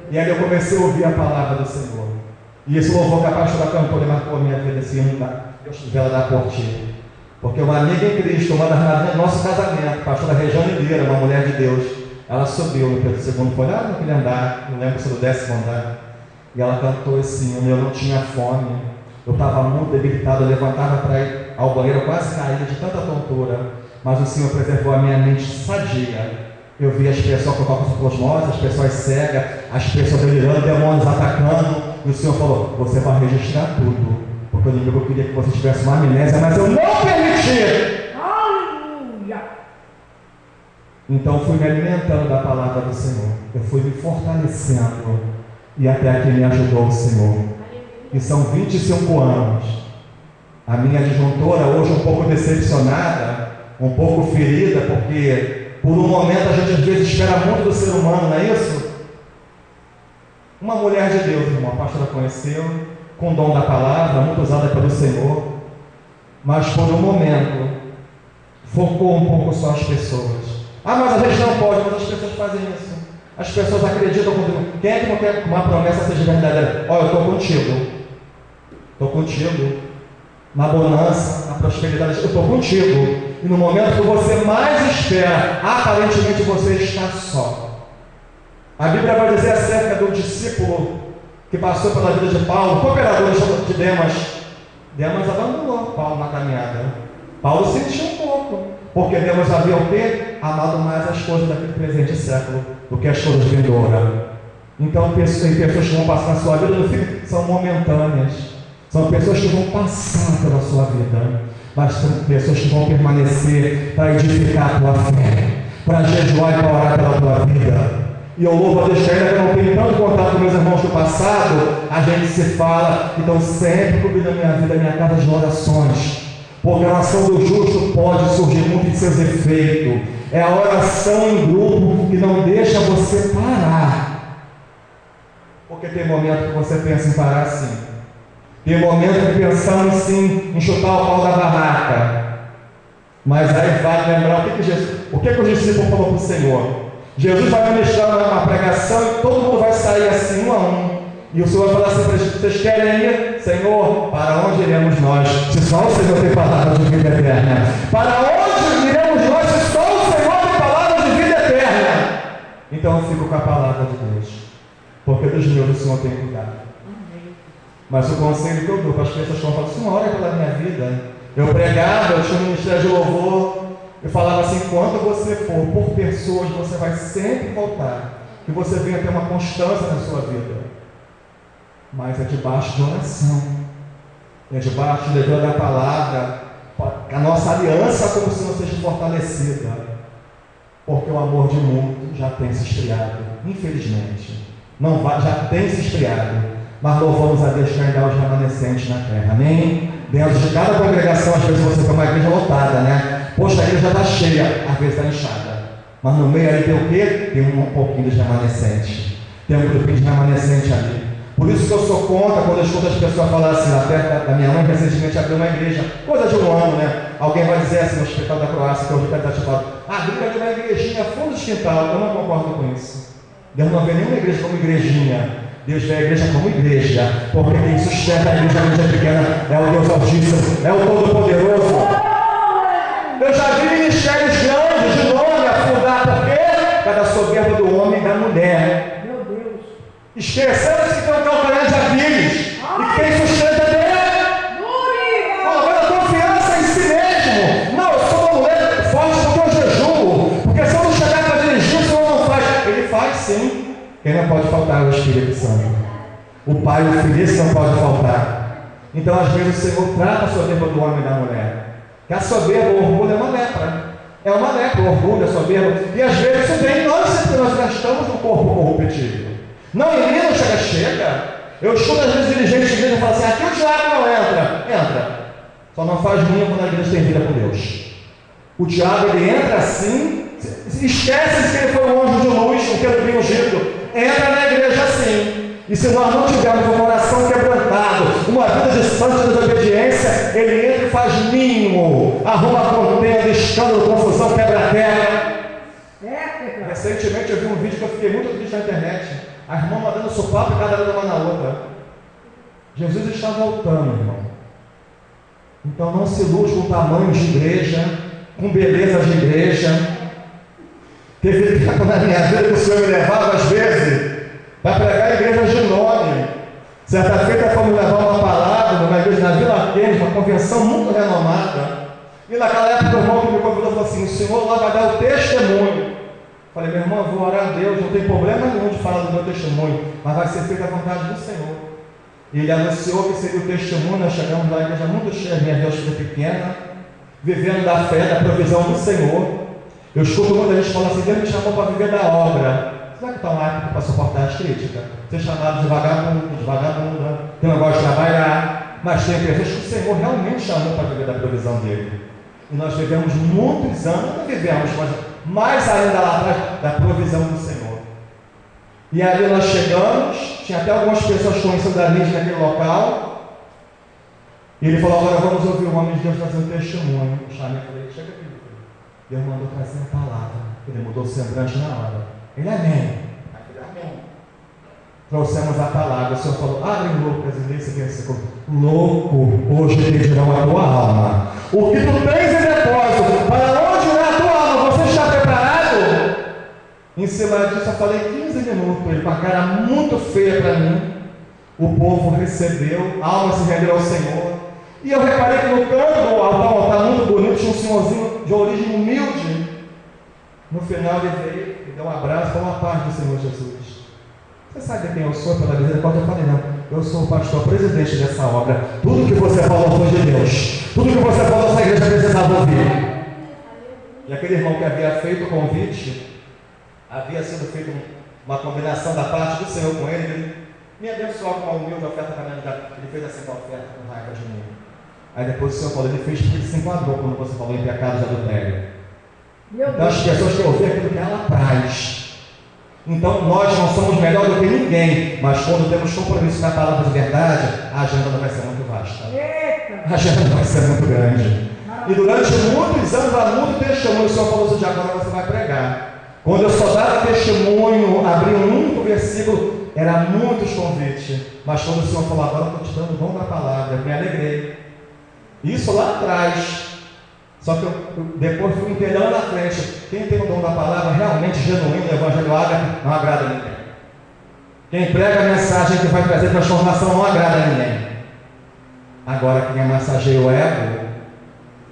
E aí eu comecei a ouvir a palavra do Senhor. E esse louvor que a pastora cantou, ele marcou a minha vida, esse hino da Deus vela da Portilha. Porque uma amiga em Cristo, uma das madrinhas do nosso casamento, a pastora Regiane Lira, uma mulher de Deus, ela subiu no Pedro II, foi lá naquele andar, não lembro se era o 10º andar, e ela cantou esse hino. Eu não tinha fome, eu estava muito debilitado, eu levantava para ir ao banheiro, eu quase caía de tanta tontura, mas o Senhor preservou a minha mente sadia. Eu vi as pessoas com toxicosmose, as pessoas cegas, as pessoas delirando, demônios atacando, e o Senhor falou, você vai registrar tudo, porque o inimigo queria que você tivesse uma amnésia, mas eu não permiti. Então fui me alimentando da palavra do Senhor, eu fui me fortalecendo, e até aqui me ajudou o Senhor. E são 25 anos. A minha adjuntora, hoje um pouco decepcionada, um pouco ferida, porque por um momento a gente às vezes espera muito do ser humano, não é isso? Uma mulher de Deus, irmão, a pastora conheceu, com o dom da palavra, muito usada pelo Senhor, mas por um momento focou um pouco só as pessoas. Ah, mas a gente não pode, mas as pessoas fazem isso. As pessoas acreditam comigo. Quem é que não quer que uma promessa seja verdadeira? Olha, eu estou contigo. Estou contigo. Na bonança, na prosperidade, eu estou contigo. E no momento que você mais espera, aparentemente você está só. A Bíblia vai dizer acerca do discípulo que passou pela vida de Paulo, cooperador de Demas. Demas abandonou Paulo na caminhada. Paulo sentiu um pouco, porque Deus havia o quê? Amado mais as coisas daquele presente século do que as coisas vindouras. Então tem pessoas que vão passar na sua vida, são momentâneas. São pessoas que vão passar pela sua vida, mas são pessoas que vão permanecer para edificar a tua fé, para jejuar e para orar pela tua vida. E eu louvo a Deus que ainda que eu não tenho tanto contato com meus irmãos do passado, a gente se fala, então sempre cobrindo a minha vida, a minha casa de orações. Porque a oração do justo pode surgir muito de seus efeitos. É a oração em grupo que não deixa você parar. Porque tem momento que você pensa em parar assim. Tem momento que pensamos sim em chutar o pau da barraca. Mas aí vale lembrar o que o discípulo falou para o Senhor. Jesus vai ministrar uma pregação e todo mundo vai sair assim, um a um. E o Senhor vai falar assim para eles: vocês querem ir? Senhor, para onde iremos nós? Se só o Senhor tem palavra de vida eterna. Para onde iremos nós? Se só o Senhor tem palavra de vida eterna. Então eu fico com a palavra de Deus. Porque dos meus o Senhor tem cuidado. Mas o conselho que eu dou para as pessoas que falam: Senhor, olha pela minha vida. Eu pregava, eu tinha um ministério de louvor. Eu falava assim: quando você for por pessoas, você vai sempre voltar. Que você venha ter uma constância na sua vida. Mas é debaixo de oração. É debaixo de leitura da palavra. Que a nossa aliança com o Senhor seja fortalecida. Porque o amor de muito já tem se esfriado. Infelizmente. Não vai, já tem se esfriado. Mas louvamos a Deus que ainda há os remanescentes na terra. Amém? Dentro de cada congregação, às vezes você tem uma igreja lotada, né? Poxa, a igreja está cheia, às vezes está inchada. Mas no meio ali tem o quê? Tem um pouquinho de remanescente. Tem um grupinho de remanescente ali. Por isso que eu sou contra quando eu escuto as pessoas falar assim: na perto da minha mãe recentemente abriu uma igreja, coisa de um ano, né? Alguém vai dizer assim no Hospital da Croácia, que eu vi que está ativado: abriu de uma igrejinha fundo de quintal. Eu não concordo com isso. Deus não vê nenhuma igreja como igrejinha. Deus vê a igreja como igreja, porque quem sustenta a igreja pequena é o Deus Altíssimo, é o Todo-Poderoso. Eu já vi ministérios grandes de nome afundar, porque cada soberba do homem e da mulher. Meu Deus. Esquecendo-se que tem um calcanhar de Aquiles, e que quem sustenta dele, colocando confiança em si mesmo. Não, eu sou uma mulher forte porque eu jejuo, porque se eu não chegar para dirigir, o Senhor não faz. Ele faz sim. Quem não pode faltar é o Espírito Santo. O Pai e o Filho, esse não pode faltar. Então, às vezes, o Senhor trata a soberba do homem e da mulher. Que a soberba, o orgulho é uma lepra. É uma lepra, o orgulho, a soberba. E às vezes isso vem nós gastamos no corpo corruptível. Não, menino, chega. Eu escuto às vezes dirigentes de igreja falar assim: aqui o diabo não entra. Entra. Só não faz ninho quando a igreja tem vida com Deus. O diabo, ele entra assim, esquece que ele foi um anjo de luz, um querubim ungido. Entra na igreja assim. E se nós não tivermos um coração quebrantado, uma vida de santa desobediência, ele entra e faz ninho, arruma contenda, escândalo, confusão, quebra-terra. Recentemente eu vi um vídeo que eu fiquei muito triste na internet. A irmã mandando sopapo e cada uma na outra. Jesus está voltando, irmão. Então não se ilude com tamanhos de igreja, com belezas de igreja. Teve tempo na minha vida que o Senhor me levava às vezes para pregar igrejas de nome. Certa feita fomos levar uma palavra numa igreja na Vila Kennedy, uma convenção muito renomada. E naquela época o irmão que me convidou falou assim: o Senhor lá vai dar o testemunho. Falei: meu irmão, eu vou orar a Deus, não tem problema nenhum de falar do meu testemunho, mas vai ser feita a vontade do Senhor. E ele anunciou que seria o testemunho. Nós chegamos lá, a igreja muito cheia, minha Deus filha pequena, vivendo da fé, da provisão do Senhor. Eu escuto muita gente falando assim: Deus me chamou para viver da obra. Será que está uma época para suportar as críticas? Ser chamado de vagabunda, tem um negócio de trabalhar, mas tem pessoas que o Senhor realmente chamou para viver da provisão dele. E nós vivemos muitos anos, não vivemos, mas mais ainda lá atrás, da provisão do Senhor. E ali nós chegamos, tinha até algumas pessoas conhecidas da mídia naquele local, e ele falou: agora vamos ouvir o homem de Deus trazendo testemunho. Eu chamei e falei: chega aqui. Deus mandou trazer a palavra. Ele mudou o semblante na hora. Ele: amém. Amém. Trouxemos a palavra. O Senhor falou: abre Lucas e lê esse versículo. Louco, hoje pedirão a tua alma. O que tu tens em depósito, para onde irá a tua alma? Você está preparado? Em cima disso eu falei 15 minutos, ele com a cara muito feia para mim. O povo recebeu, a alma se rendeu ao Senhor. E eu reparei que no canto do altar muito bonito, tinha um senhorzinho de origem humilde. No final ele veio, me deu um abraço, falou: a paz do Senhor Jesus. Você sabe quem eu sou pela misericórdia? Eu falei: não, eu sou o pastor presidente dessa obra. Tudo que você falou foi de Deus. Tudo que você falou, essa igreja precisava ouvir. E aquele irmão que havia feito o convite, havia sido feita uma combinação da parte do Senhor com ele me abençoou com uma humilde oferta para minha vida. Ele fez assim com a oferta com raiva de mim. Aí depois o Senhor falou: ele fez porque ele se enquadrou quando você falou em pecado de adultério. Então as pessoas que ouvem aquilo que ela traz. Então nós não somos melhor do que ninguém, mas quando temos compromisso na palavra de verdade, a agenda não vai ser muito vasta. A agenda não vai ser muito grande. E durante muitos anos, há muito testemunho, o Senhor falou assim: de agora você vai pregar. Quando eu só dava testemunho, abri um único versículo, era muitos convites. Mas quando o Senhor falou: agora eu estou te dando o dom da palavra, eu me alegrei. Isso lá atrás. Só que eu depois fui entendendo na frente. Quem tem o dom da palavra realmente genuíno, o evangelho ágape, não agrada a ninguém. Quem prega a mensagem que vai trazer transformação não agrada a ninguém. Agora, quem massageia o ego,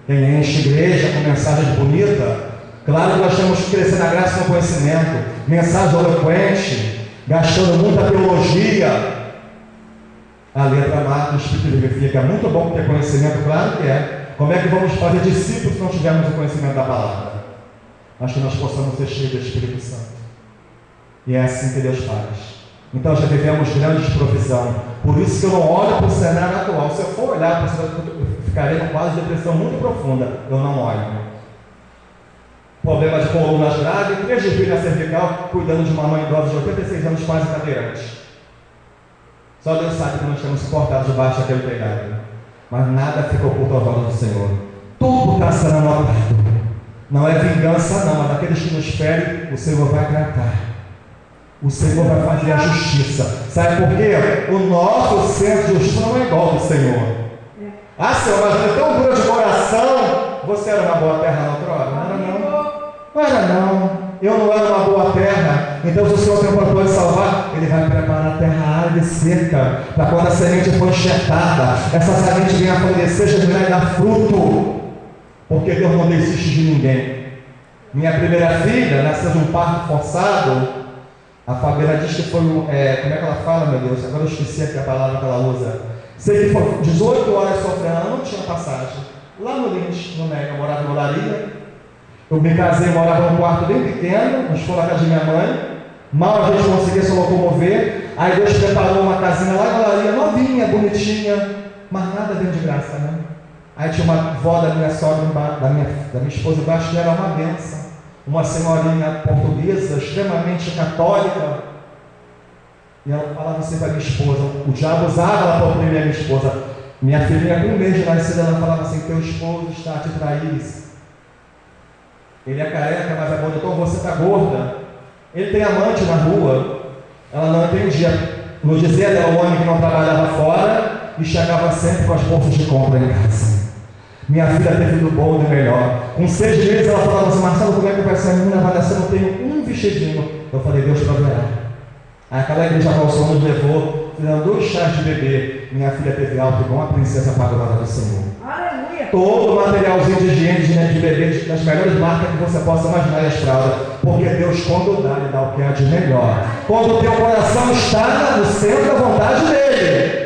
quem enche a igreja com mensagem bonita, claro que nós temos que crescer na graça e no conhecimento, mensagem eloquente, gastando muita teologia. A letra mata, o espírito vivifica. É muito bom ter conhecimento, claro que é. Como é que vamos fazer discípulos se não tivermos o conhecimento da palavra? Mas que nós possamos ser cheios do Espírito Santo. E é assim que Deus faz. Então já vivemos grandes provisão. Por isso que eu não olho para o cenário atual. Se eu for olhar para o cenário, eu ficarei com quase depressão muito profunda. Eu não olho. Problema de colunas graves, 3 de filha cervical, cuidando de uma mãe idosa de 86 anos, quase cadeirante. Só Deus sabe que nós temos suportado debaixo daquele pegado. Mas nada fica oculto aos olhos do Senhor. Tudo está sendo notado. Não é vingança não, mas aqueles que nos ferem, o Senhor vai tratar. O Senhor vai fazer a justiça. Sabe por quê? O nosso senso de justiça não é igual ao do Senhor. Ah, Senhor, mas é tão dura de coração. Você era uma boa terra na outra hora? Não era não. Não era não. Eu não era uma boa terra. Então, se o Senhor tem o propósito de salvar, Ele vai preparar a terra árida e seca, para quando a semente for enxertada, essa semente venha a florescer, germinar e dar fruto. Porque Deus não desiste de ninguém. Minha primeira filha nasceu de um parto forçado. A Fabiana diz que foi como é que ela fala, meu Deus? Agora eu esqueci aqui a palavra que ela usa. Sei que foi 18 horas sofrendo, ela não tinha passagem. Lá no Lins, no Mega, eu morava em Olaria. Eu me casei, morava num quarto bem pequeno, nós fomos na casa de minha mãe. Mal a gente conseguia se locomover. Aí Deus preparou uma casinha lá em Olaria, novinha, bonitinha, mas nada dentro de graça, né? Aí tinha uma avó da minha sogra, da minha esposa embaixo, que era uma benção. Uma senhorinha portuguesa, extremamente católica. E ela falava assim para minha esposa, o diabo usava ela para oprimir a minha esposa. Minha filhinha, com um mês de nascida, ela falava assim: teu esposo está a te trair. Ele é careca, mas é gordo, então você está gorda. Ele tem amante na rua. Ela não entendia. No dizer dela, o homem que não trabalhava fora e chegava sempre com as bolsas de compra em casa. Minha filha teve do bom e do melhor. Com 6 meses ela falava assim: Marcelo, como é que vai ser a menina? Vai nascer, não tenho um vestidinho. Eu falei: Deus proverá. Aí aquela igreja calção nos levou, fizeram 2 chás de bebê. Minha filha teve alta igual uma princesa para a glória do Senhor. Aleluia! Todo o materialzinho de higiene de bebê, das melhores marcas que você possa imaginar, as fraldas. Porque Deus, quando dá, Ele dá o que há de melhor. Quando o teu coração está no centro da vontade dEle.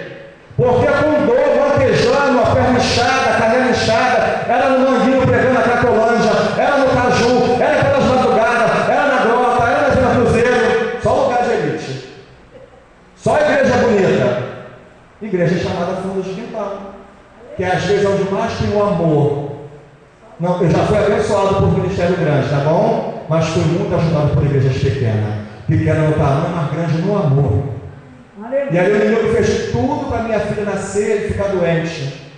Porque com dor, latejando, a perna inchada, a canela inchada, era no Manguinho pregando a Cracolândia, era no Caju, era pelas madrugadas, era na Grota, era na Vila Cruzeiro. Só lugar de elite. Só igreja bonita. Igreja chamada fundo de quintal. Que às vezes é onde mais tem o amor. Não, eu já fui abençoado por ministério grande, tá bom? Mas fui muito ajudado por igrejas pequenas. Pequena no tamanho, mas grande no amor. Aleluia. E aí o menino fez tudo para minha filha nascer e ficar doente.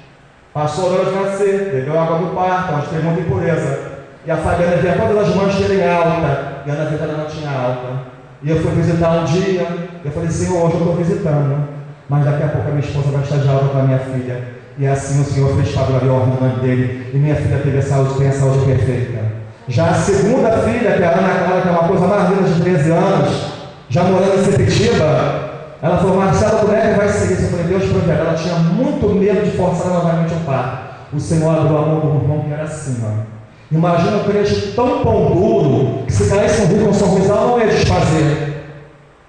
Passou a hora de nascer, bebeu água do parto, mas teve muita impureza. E a Fabiana via todas as mães terem alta, e a Ana Vitória não tinha alta. E eu fui visitar um dia, eu falei: Senhor, hoje eu estou visitando, mas daqui a pouco a minha esposa vai estar de alta com a minha filha. E assim o Senhor fez para a glória no nome dele. E minha filha teve a saúde, tem a saúde perfeita. Já a segunda filha, que é a Ana Clara, que é uma coisa mais linda, de 13 anos, já morando em Sepetiba, ela falou: Marcelo, como é que vai ser isso? Eu falei: Deus proverá. Ela tinha muito medo de forçar novamente o parto. O Senhor abriu a mão do irmão que era acima. Imagina um crente tão pão duro, que se caísse um rio com sorrisal, não ia desfazer.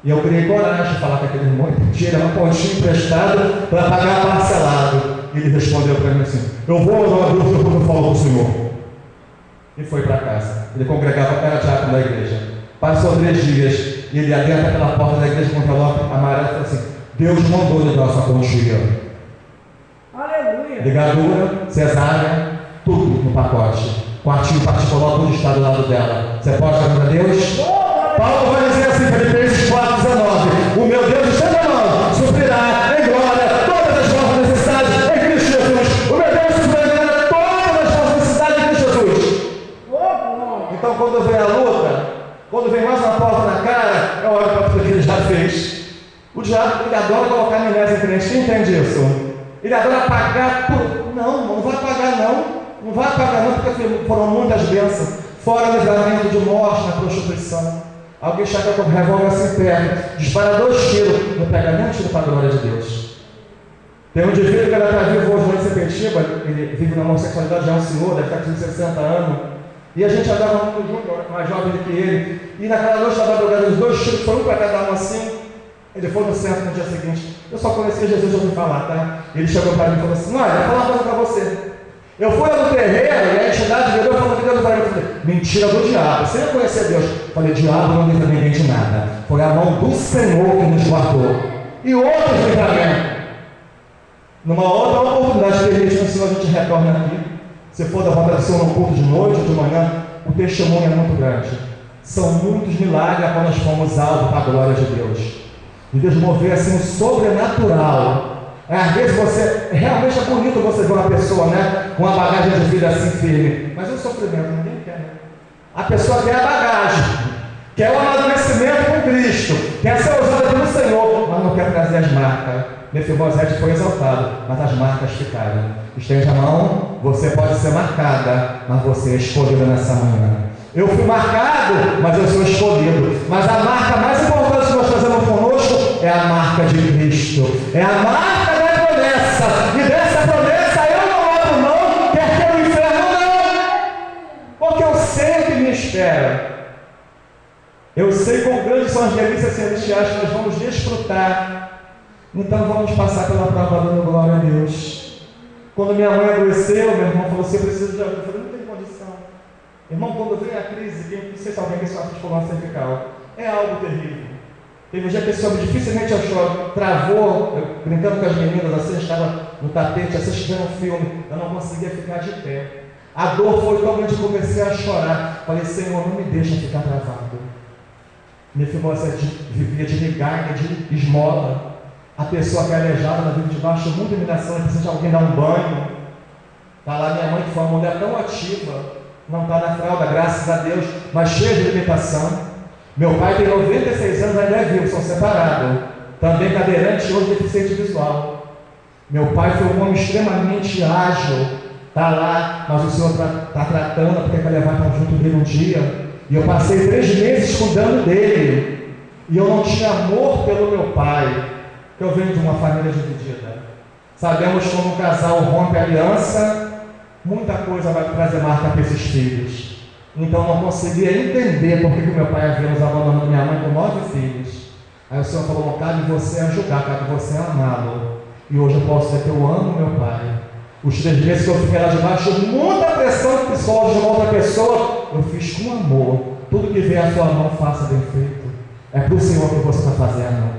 E eu criei coragem de falar com aquele irmão e tirar um pontinho emprestado para pagar parcelado. E ele respondeu para mim assim: eu vou orar a Deus depois eu falo com o Senhor. E foi para casa. Ele congregava, era diácono da igreja. Passou 3 dias e ele adentra pela porta da igreja com o envelope amarelo e falou assim: Deus mandou lhe dar essa pontinha. Aleluia! Ligadura, cesárea, tudo no pacote. Quartinho particular, tudo está do lado dela. Você pode dar para Deus? Paulo vai dizer assim, Filipenses 4,19: o meu Deus está na mão, suprirá em glória todas as vossas necessidades em Cristo Jesus. O meu Deus suprirá todas as vossas necessidades em Cristo Jesus. Então, quando vem a luta, quando vem mais uma porta na cara, eu olho para tudo que ele já fez. O diabo, ele adora colocar amnésia em crente. Quem entende isso? Ele adora apagar tudo. Não vai apagar não. Não vai apagar não, porque foram muitas bênçãos. Fora o livramento de morte na prostituição. Alguém chega com o revólver assim perto, dispara 2 tiros, não pega nem um tiro para a glória de Deus. Tem um indivíduo que ainda está vivo hoje em Sepetiba, ele vive na homossexualidade, já é um senhor, deve estar com 60 anos. E a gente andava muito junto, mais jovem do que ele. E naquela noite estava drogado, os 2 tiros, foi um para cada um assim. Ele foi no centro no dia seguinte. Eu só conhecia Jesus, eu ouvi falar, tá? Ele chegou para mim e falou assim: olha, vou falar uma coisa para você. Eu fui no terreiro e a entidade virou e falou que Deus vai. Mentira do diabo. Você não conhecia Deus. Eu falei: diabo não livra ninguém de nada. Foi a mão do Senhor que nos guardou. E outros livramentos. Numa outra oportunidade permitida, o Senhor, a gente retorna aqui. Se for da volta do Senhor no culto de noite ou de manhã, o testemunho é muito grande. São muitos milagres quando nós fomos alvo para a glória de Deus. E Deus mover assim o sobrenatural. Às vezes você, realmente é bonito você ver uma pessoa, né, com uma bagagem de vida assim firme. Mas o sofrimento ninguém quer, né? A pessoa quer a bagagem, quer o amadurecimento com Cristo, quer ser usada pelo Senhor, mas não quer trazer as marcas. Mefibosete foi exaltado, mas as marcas ficaram. Estende a mão, você pode ser marcada, mas você é escolhida nessa manhã. Eu fui marcado, mas eu sou escolhido. Mas a marca mais importante que nós trazemos conosco é a marca de Cristo. É a marca da promessa. E dessa promessa eu não abro mão, quer que o inferno não. Porque eu sei o que me espera. Eu sei quão grandes são as delícias celestiais que nós vamos desfrutar. Então vamos passar pela prova dando glória a Deus. Quando minha mãe adoeceu, meu irmão falou: você precisa de ajuda. Eu falei: não tem condição. Irmão, quando vem a crise, não sei se alguém que sofre de coluna cervical, é algo terrível. Teve um dia que esse homem dificilmente achou, travou, eu, brincando com as meninas, assim, estava no tapete, assistindo um filme, eu não conseguia ficar de pé. A dor foi tão grande que eu comecei a chorar. Falei: Senhor, não me deixa ficar travado. Mefibosete vivia de migalha, de esmola. A pessoa que é aleijada, ela vive debaixo de muita humilhação, ela precisa de alguém dar um banho. Está lá minha mãe, que foi uma mulher tão ativa, não está na fralda, graças a Deus, mas cheia de limitação. Meu pai tem 96 anos, ainda é vivo, são separados. Também cadeirante, hoje deficiente visual. Meu pai foi um homem extremamente ágil, está lá, mas o Senhor está tratando, porque quer levar para junto dele um dia. E eu passei 3 meses cuidando dele. E eu não tinha amor pelo meu pai, que eu venho de uma família dividida. Sabemos como um casal rompe a aliança, muita coisa vai trazer marca para esses filhos. Então não conseguia entender por que meu pai havia nos abandonado, minha mãe com 9 filhos. Aí o Senhor falou: cabe você ajudar, cabe você amá-lo. E hoje eu posso dizer que eu amo meu pai. Os 3 meses que eu fiquei lá debaixo de muita pressão psicológica de uma outra pessoa, eu fiz com amor. Tudo que vier à sua mão, faça bem feito. É para o Senhor que você está fazendo.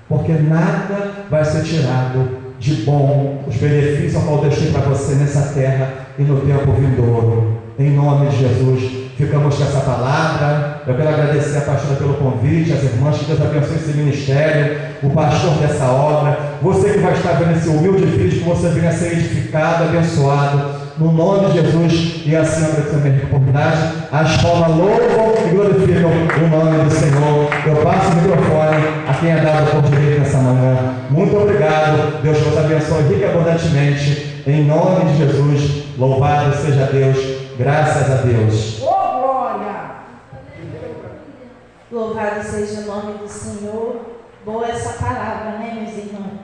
Porque nada vai ser tirado de bom, os benefícios ao Deus tem para você nessa terra e no tempo vindouro. Em nome de Jesus, ficamos com essa palavra. Eu quero agradecer a pastora pelo convite, as irmãs, que Deus abençoe esse ministério, o pastor dessa obra, você que vai estar vendo esse humilde vídeo, que você venha a ser edificado, abençoado, no nome de Jesus. E assim agradeço a oportunidade. As palmas louvam e glorificam o nome do Senhor. Eu passo o microfone a quem é dado por direito nessa manhã. Muito obrigado. Deus vos abençoe rica e abundantemente. Em nome de Jesus, louvado seja Deus. Graças a Deus. Ô, glória! Louvado seja o nome do Senhor. Boa essa palavra, né, meus irmãos?